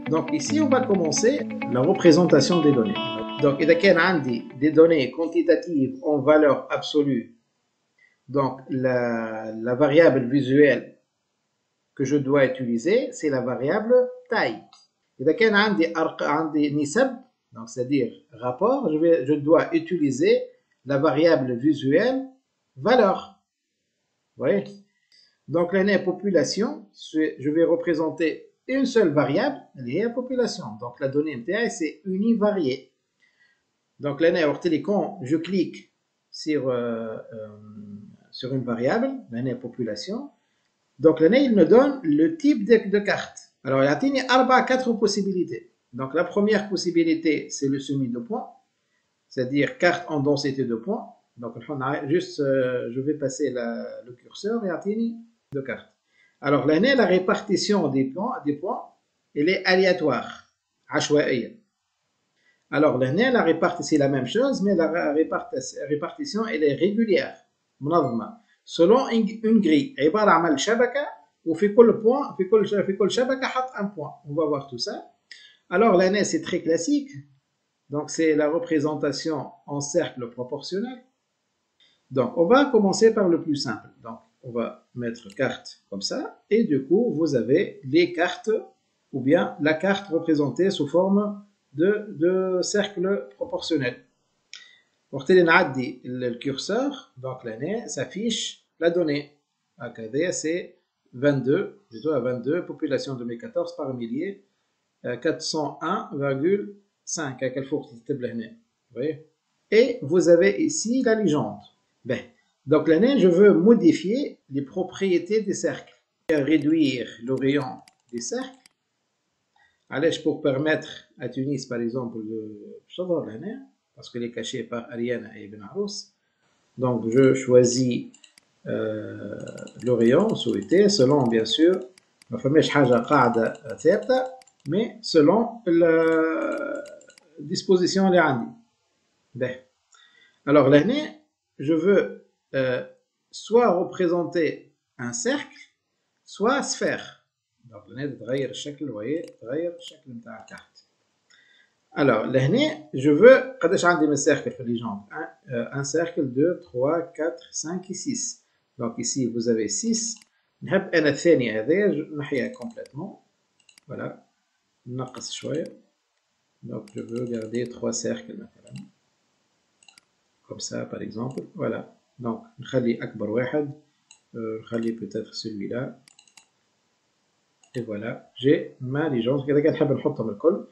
Donc ici, on va commencer la représentation des données. Donc, il y a des données quantitatives en valeur absolue. Donc, la variable visuelle que je dois utiliser, c'est la variable taille. Il y a des nisab, donc c'est-à-dire rapport, je dois utiliser la variable visuelle valeur. Vous voyez? Donc, l'année population, je vais représenter une seule variable, elle est la population. Donc, la donnée MTI, c'est univariée. Donc, l'année, quand je clique sur une variable, l'année population, donc l'année, il me donne le type de carte. Alors, il y a 4 possibilités. Donc, la première possibilité, c'est le semi de points, c'est-à-dire carte en densité de points. Donc, juste, je vais passer le curseur et atteindre de cartes. Alors, l'année, la répartition des points, elle est aléatoire, ashwaïa. Alors, l'année, la répartition, c'est la même chose, mais la répartition, elle est régulière, منظمة, selon une grille. عبارة عن شبكة وفي كل point, في كل شبكة حط un point. On va voir tout ça. Alors, l'année, c'est très classique. Donc, c'est la représentation en cercle proportionnel. Donc, on va commencer par le plus simple. Donc, on va mettre carte comme ça. Et du coup, vous avez les cartes, ou bien la carte représentée sous forme de cercle proportionnel. Pour le curseur, donc l'année s'affiche la donnée. C'est 22, plutôt à 22, population 2014 par millier, 401,5. À quel faut que vous voyez? Et vous avez ici la légende. Ben, donc l'année, je veux modifier les propriétés des cercles. Réduire le rayon des cercles. Allez, pour permettre à Tunis, par exemple, de savoir l'année, parce qu'elle est cachée par Ariane et Ibn Arous. Donc, je choisis le rayon souhaité, selon, bien sûr, mais selon la disposition de l'année. Ben. Alors, l'année, je veux soit représenter un cercle, soit sphère. Donc, l'année de تغير الشكل, vous voyez, تغير الشكل بتاع الكارت. Alors, l'année, je veux, قداش عندي من cercle في الليجند? Un cercle, 2, 3, 4, 5 et 6. Donc ici, vous avez 6. نحب أنا الثانية هذه نحيها complètement. Voilà. نقص شوية. Donc je veux garder 3 cercles مثلا. Comme ça, par exemple. Voilà. Donc, نخلي أكبر واحد. نخلي peut-être celui-là. Et voilà. J'ai ma légende. كذا نحب نحطهم الكل.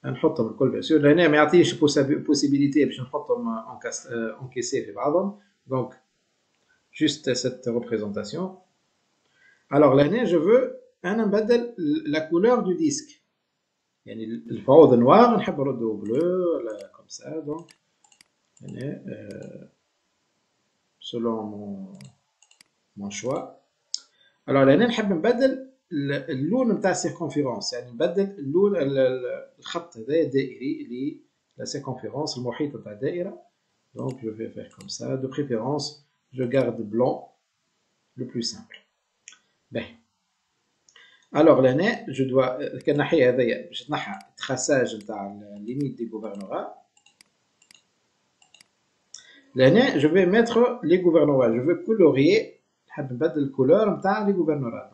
نحطهم الكل bien sûr. لهنا ما يعطيش possibilité باش نحطهم encaissés في بعضهم. Donc, juste cette représentation. Alors, l'année, je veux la couleur du disque. يعني الفوض noir, نحب نرده bleu, comme ça. Donc, selon mon choix. Alors, l'année, نحب نبدل اللون نتاع السيركونفيرونس، يعني نبدل اللون الخط هذا دائري اللي لا سيركونفيرونس المحيط نتاع الدائره. Donc je vais faire comme ça, de préférence je garde blanc le plus simple. Ben. Alors l'année, je dois كنحي هذايا باش نحى التراساج نتاع limite des gouvernorats. L'année, je vais mettre les gouvernorats, je veux colorier, نحب نبدل الكولور نتاع les gouvernorats.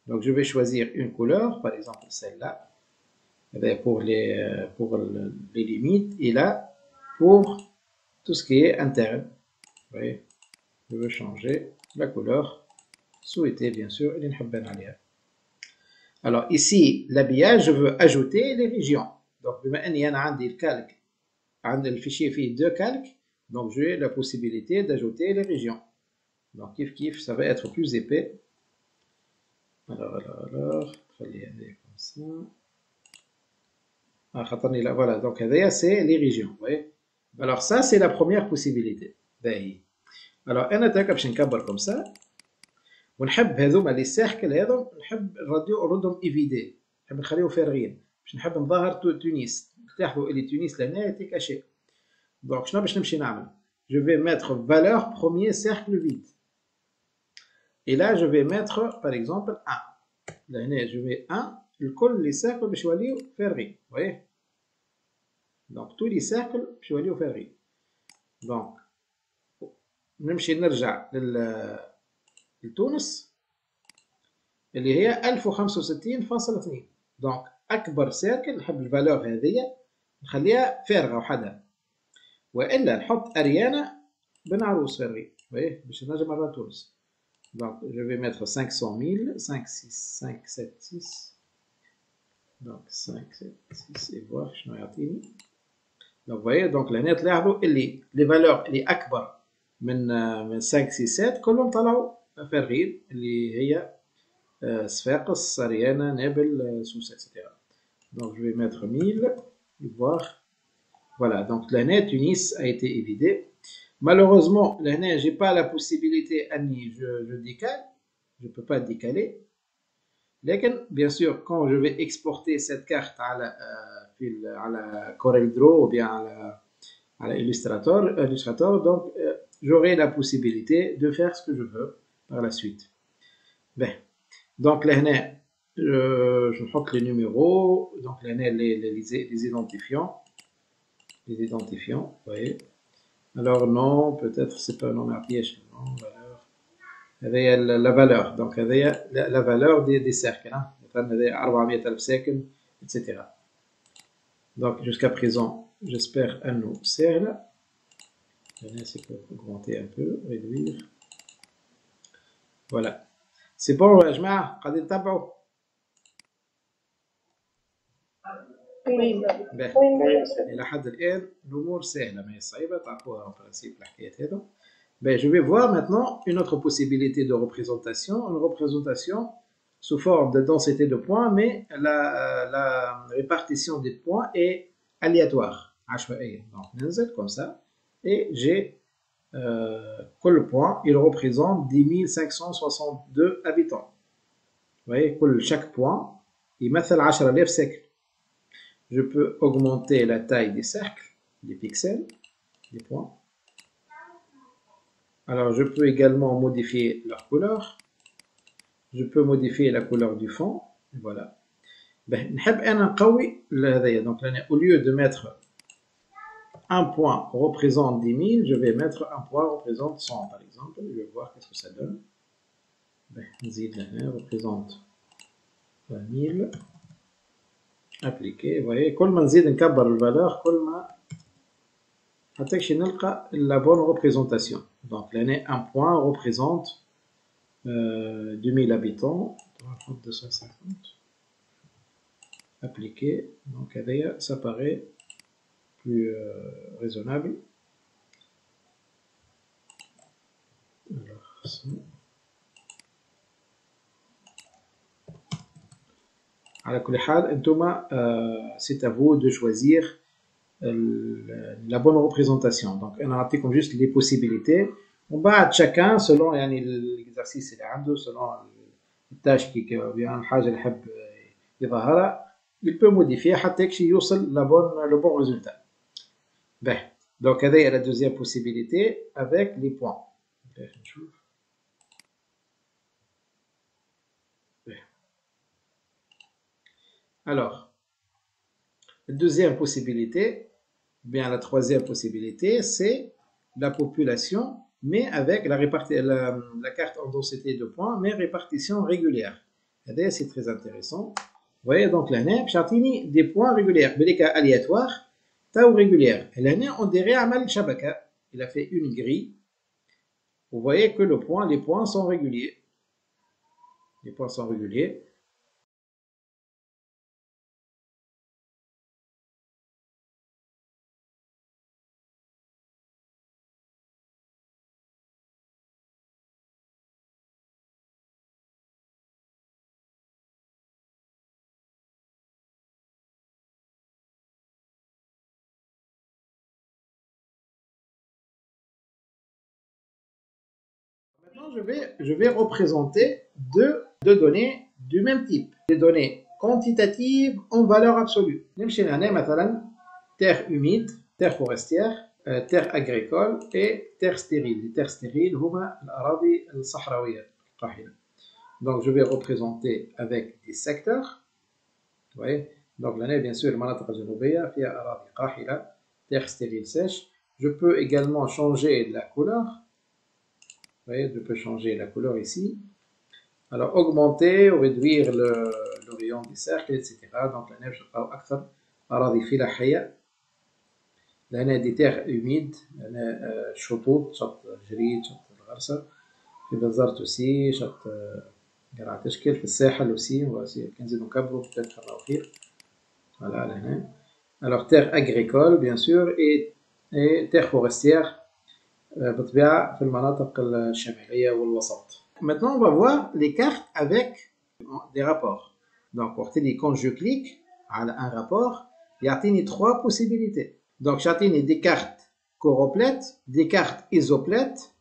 Donc je vais choisir une couleur, par exemple celle-là, pour les limites, et là pour tout ce qui est interne. Vous voyez, je veux changer la couleur souhaitée, bien sûr, et alors ici, l'habillage, je veux ajouter les régions. Donc, بما أني أنا عندي الكالك, عندي الفيشير فيه 2 calques, donc j'ai la possibilité d'ajouter les régions. Donc, kiff, ça va être plus épais. Alors, خليها comme ça. خطرني là, voilà, donc c'est les régions, vous voyez. Alors ça, c'est la première possibilité. Alors, أنا تاكا باش نكبر comme ça. ونحب هذوما لي سيركل هذوم نحب نردهم ايفيدي، نحب نخليهم فارغين باش نحب نظهر تونس. تلاحظوا اللي تونس لهنا تي كاشي. دونك شنو باش نمشي نعمل؟ جو في mettre valeur premier cercle vide. Et là, je vais mettre, par exemple, 1. Là, je mets 1. الكل les cercles باش يوليو فارغين. voyez. Donc tous les cercles باش يوليو فارغين. Donc نمشي نرجع لتونس اللي هي 1065.2. دونك اكبر سيركل نحب الفالور هذيا نخليها فارغه وحدها، والا نحط اريانا بن عروس فارغين باش نجم على تونس. دونك جو في ميتر 500,000 5 6 5 7 6. دونك 5 7 6 اي فواغ شنو يعطيني. دونك فوايي دونك لهنا تلاحظوا اللي لي فالور اللي اكبر من 5 6 7 كلهم طلعوا فارغين، اللي هي صفاقس سريانة نابل سوسة etc. Donc je vais mettre 1000 et voir. Voilà, donc l'année Tunis a été évidée. Malheureusement, l'année j'ai pas la possibilité je décale, je peux pas décaler. لكن bien sûr quand je vais exporter cette carte على Corel Draw ou bien على Illustrator, donc j'aurai la possibilité de faire ce que je veux par la suite. Ben. Donc là, je montre les numéros, donc là, les identifiants. Les identifiants, vous voyez. Alors non, peut-être c'est pas un nom à piège, non, valeur. La valeur, donc la valeur des cercles, hein. 400,000 cercles, etc. Donc jusqu'à présent, j'espère à nous cercles. Là, c'est pour augmenter un peu, réduire. Voilà. C'est bon يا جماعة قاعدين تتابعوا؟ إلى حد الآن الأمور سهلة ما هي صعيبة، تعرفوها en principe الحكايات هذو. Je vais voir maintenant une autre possibilité de représentation, une représentation sous forme de densité de points, mais la répartition des points est aléatoire, عشوائية. Donc ننزل comme ça et j'ai que le point, il représente 10 562 habitants. Vous voyez, chaque point, il مثل 10,000 cercles. Je peux augmenter la taille des cercles, des pixels, des points. Alors, je peux également modifier leur couleur. Je peux modifier la couleur du fond. Voilà. نحب أنا نقوي هذايا. Donc, au lieu de mettre un point représente 10 000, je vais mettre un point représente 100 par exemple. Je vais voir qu'est-ce que ça donne. Nzid là, représente 20 000. Appliquer. Vous voyez, كل ما نزيد نكبر الفالور كل ما حتى كي نلقى la bonne représentation. Donc là, un point représente 2000 habitants. 250. Appliquer. Donc ça paraît plus raisonnable. Alors, ça. على كل حال انتوما c'est à vous de choisir la bonne représentation. Donc انا نعطيكم juste les possibilités ومن بعد chacun selon يعني l'exercice اللي عنده selon التاش كي بيان الحاجه اللي يحب يظهرها il peut modifier حتى كي يوصل le bon résultat. Donc هذه هي la deuxième possibilité avec les points. Alors, la deuxième possibilité, bien la troisième possibilité, c'est la population, mais avec la carte en densité de points, mais répartition régulière. C'est très intéressant. Vous voyez donc là, j'ai des points réguliers, mais les cas aléatoires, ou régulières. Et là, on dirait Amal Shabaka. Il a fait une grille. Vous voyez que les points sont réguliers. Les points sont réguliers. Maintenant, je vais représenter deux données du même type. Des données quantitatives en valeur absolue. نمشي لهنا مثلا terre humide, terre forestière, terre agricole et terre stérile. Les terres stériles هما الأراضي الصحراوية القاحلة. Donc je vais représenter avec des secteurs. Vous voyez? Donc l'année, bien sûr, المناطق الجنوبية فيها أراضي قاحلة, terre stérile sèche. Je peux également changer la couleur. Vous voyez, je peux changer la couleur ici. Alors augmenter ou réduire le rayon du cercle, etc. Donc l'année, je parle أكثر أراضي فلاحية. لهنا دي terres humides, هنا شطوط, شط جريد, شط الغرسة. في بنزرت aussi, شط قرعة تشكل في الساحل aussi, كنزيدو نكبرو peut-être نراو خير. Voilà, لهنا. Alors terre agricole bien sûr et terre forestière بطبيعة في المناطق الشمالية والوسط. Maintenant on va voir les cartes avec des rapports. Donc quand je clique على un rapport, يعطيني trois possibilités. Donc j'atteins des cartes choroplètes, des cartes isoplètes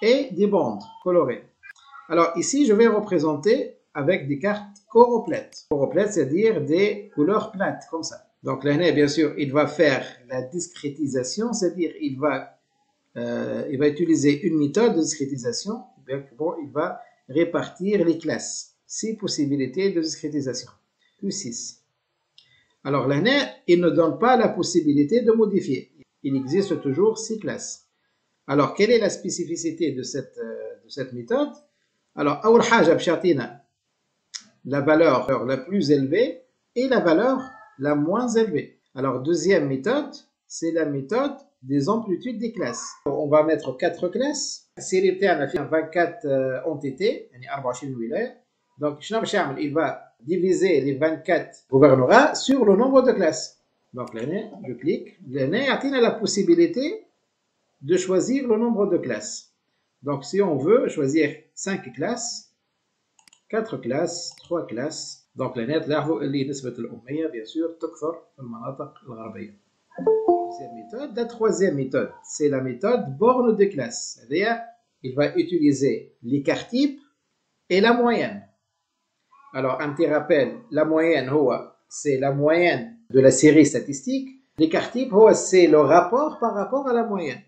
et des bandes colorées. Alors ici je vais représenter avec des cartes choroplètes. Choroplètes, c'est-à-dire des couleurs plates comme ça. Donc là, bien sûr, il va faire la discrétisation, c'est-à-dire il va utiliser une méthode de discrétisation. Bon, il va répartir les classes. 6 possibilités de discrétisation, plus 6. Alors là, il ne donne pas la possibilité de modifier. Il existe toujours 6 classes. Alors, quelle est la spécificité de cette méthode? Alors, أول حاجة باش يعطينا la valeur la plus élevée et la valeur la moins élevée. Alors, deuxième méthode, c'est la méthode des amplitudes des classes. On va mettre 4 classes. السيري بتاعنا فيها 24 entités, يعني 24 ولاية. Donc, شنو باش يعمل? Il va diviser les 24 gouvernorats sur le nombre de classes. Donc, là, je clique. Là, يعطينا la possibilité de choisir le nombre de classes. Donc, si on veut choisir 5 classes, 4 classes, 3 classes. Donc, لهنا تلاحظوا اللي نسبة الأمية bien sûr تكثر في المناطق الغربية. Deuxième méthode, la troisième méthode, c'est la méthode borne de classe. C'est-à-dire, il va utiliser l'écart type et la moyenne. Alors, un petit rappel, la moyenne, c'est la moyenne de la série statistique. L'écart type, c'est le rapport par rapport à la moyenne.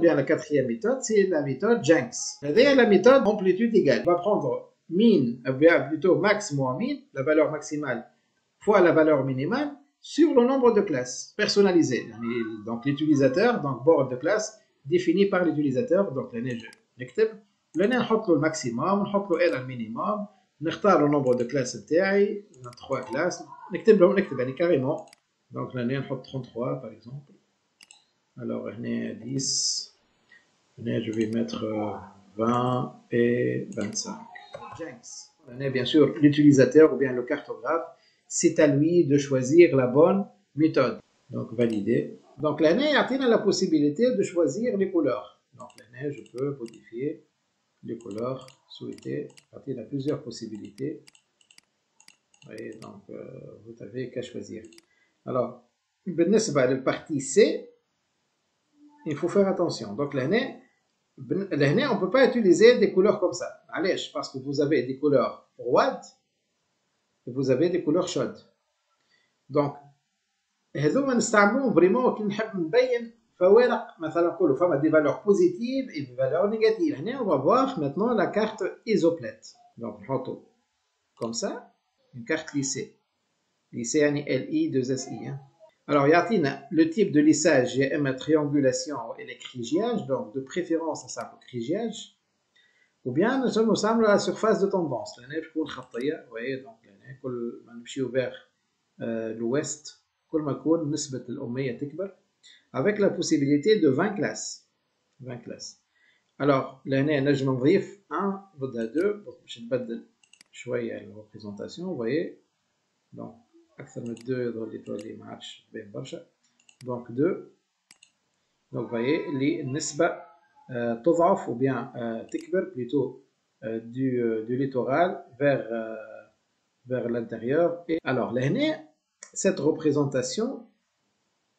Bien la quatrième méthode, c'est la méthode Jenks. C'est-à-dire la méthode amplitude égale. On va prendre plutôt max moins min, la valeur maximale fois la valeur minimale, sur le nombre de classes personnalisées. Donc l'utilisateur, donc bord de classe défini par l'utilisateur. Donc là, je نكتب لنا نحط له الماكسيموم نحط له إلى المينيموم نختار le nombre de classes بتاعي 3 classes نكتب يعني carrément. Donc là نحط 33 par exemple. Alors هنا 10. Là, je vais mettre 20 et 25. Jenks. Bien sûr, l'utilisateur ou bien le cartographe, c'est à lui de choisir la bonne méthode. Donc, valider. Donc, là, il y a la possibilité de choisir les couleurs. Donc, là, je peux modifier les couleurs souhaitées. Il y a plusieurs possibilités. Et donc, vous avez qu'à choisir. Alors, بالنسبة للpartie C, il faut faire attention. Donc, là, on ne peut pas utiliser des couleurs comme ça. Allez, parce que vous avez des couleurs froides et vous avez des couleurs chaudes. Donc, هذوما نستعملوهم vraiment كي نحب نبين فوارق مثلا نقولوا فما des valeurs positives et des valeurs négatives. هنا on va voir maintenant la carte isoplète. Donc نحطو comme ça une carte lissée. Lissée يعني LI2SI. Alors يعطينا le type de lissage يا اما triangulation ou électrigiage, donc de préférence un simple crigiage, ou bien nous sommes à la surface de tendance. هنا تكون خطية. Vous voyez donc هنا كل ما نمشيو vers l'ouest كل ما يكون نسبة الأمية تكبر, avec la possibilité de 20 classes. 20 classes. Alors لهنا نجم نضيف 1 ضدها 2 باش نبدل شوية الريبريزونطاسيون. Vous voyez donc أكثر من 2 يظهر لي تولي ما عادش باين برشا. Donc 2. Donc vous voyez اللي النسبة تضعف ou bien تكبر plutôt du littoral vers l'intérieur. Et alors لهنا cette représentation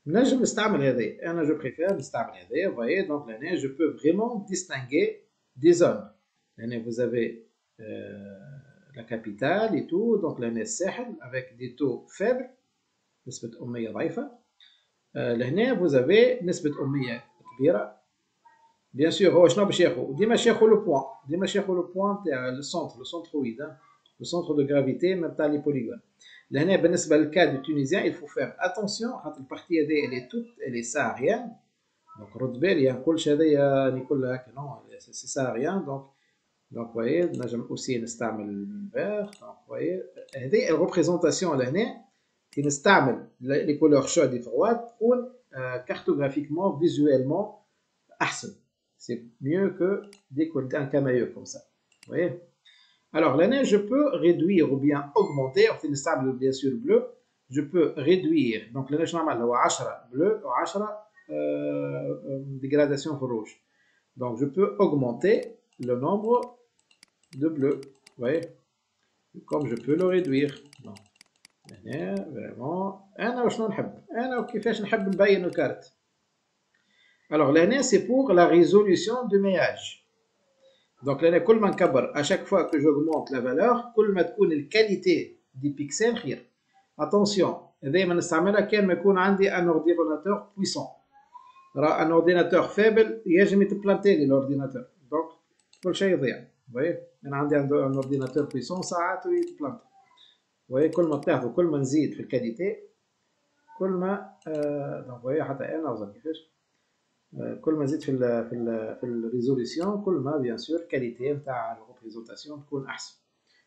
نجم نستعمل هذه. أنا je préfère نستعمل هذه. Vous voyez donc لهنا je peux vraiment distinguer des zones. لهنا vous avez la capitale et tout. Donc لهنا الساحل avec des taux faibles, نسبة أمية ضعيفة. لهنا vous avez نسبة أمية كبيرة. Bien sûr هو شنو باش ياخذ؟ ديما باش ياخذ لو بوان. ديما باش ياخذ لو بوان تاع لو سونترويد, le centre de gravité même تاع لي بوليغون. لهنا بالنسبة للكا du tunisien il faut faire attention خاطر البارتي هذه elle est saharienne. Donc رد بالي نقولش هذايا نقول هكا نو سي ساهريان. دونك فوايي نجم اوسي نستعمل فير. دونك فوايي هذه الريبريزونطاسيون لهنا كي نستعمل لي كولور شود دي فروات تكون كارتوغرافيكمون فيزويلمون احسن. سي ميو كو دي ان كامايو كوم سا. فوايي alors là je peux réduire ou bien augmenter. On fait نستعمل bien sûr bleu. Je peux réduire. donc là شنو نعمل هو 10 bleu و 10 dégradation pour rouge. Donc je peux augmenter le nombre de bleus. Vous voyez, comme je peux le réduire. Donc هنا vraiment انا وشنو نحب انا وكيفاش نحب نبين الكارت. alors là c'est pour la résolution du maillage. donc là كل ما نكبر à chaque fois que j'augmente la valeur كل ما تكون الكاليتي دي بيكسل خير. attention دائما نستعملها كان ما يكون عندي un ordinateur puissant. راه ان اورديناتور فابل يجم يتبلانتي لي الاورديناتور. دونك كل شيء يضيع. فوايي انا عندي ان اورديناتور بويسون ساعات ويتبلانتي. فوايي كل ما تلاحظوا كل ما نزيد في الكاليتي كل ما دونك فوايي حتى انا وصل كيفاش كل ما نزيد في الريزوليسيون كل ما بيان سور الكاليتي نتاع الريبريزونطاسيون تكون احسن.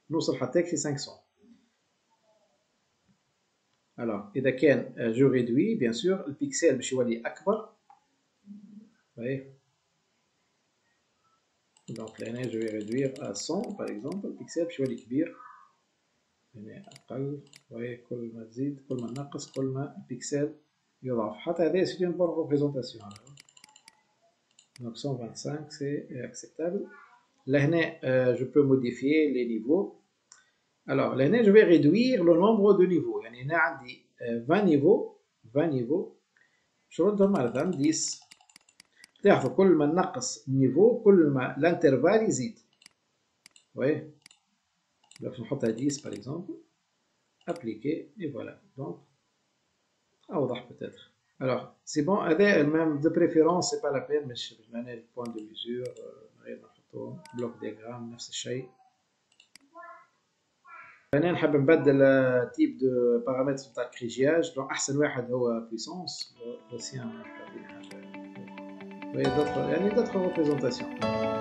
نوصل حتى في 500. alors اذا كان جو ريدوي بيان سور البيكسل باش يولي اكبر. Oui. Donc là je vais réduire à 100 par exemple. البيكسل باش يولي كبير. هنا أقل. oui. كل ما تزيد كل ما نقص كل ما البيكسل يضعف. حتى هذا c'est une bonne représentation. donc 125 c'est acceptable. لهنا je peux modifier les niveaux. alors لهنا je vais réduire le nombre de niveaux. يعني هنا عندي 20 niveaux. 20 niveaux. باش نردهم مثلا 10. تلاحظوا كل ما نقص النيفو كل ما الانترفال يزيد. وي باش نحطها 10 باغ اكزومبل ابليكي اي فوالا. دونك اوضح بتاتر. الوغ سي بون هذا ميم دو بريفيرونس سي با لا بين باش نعمل البوان دو ميزور غير نحطو بلوك دياغرام نفس الشيء. انا نحب نبدل تيب دو بارامتر تاع الكريجياج. دونك احسن واحد هو بويسونس. بوسيان يعني d'autres représentations.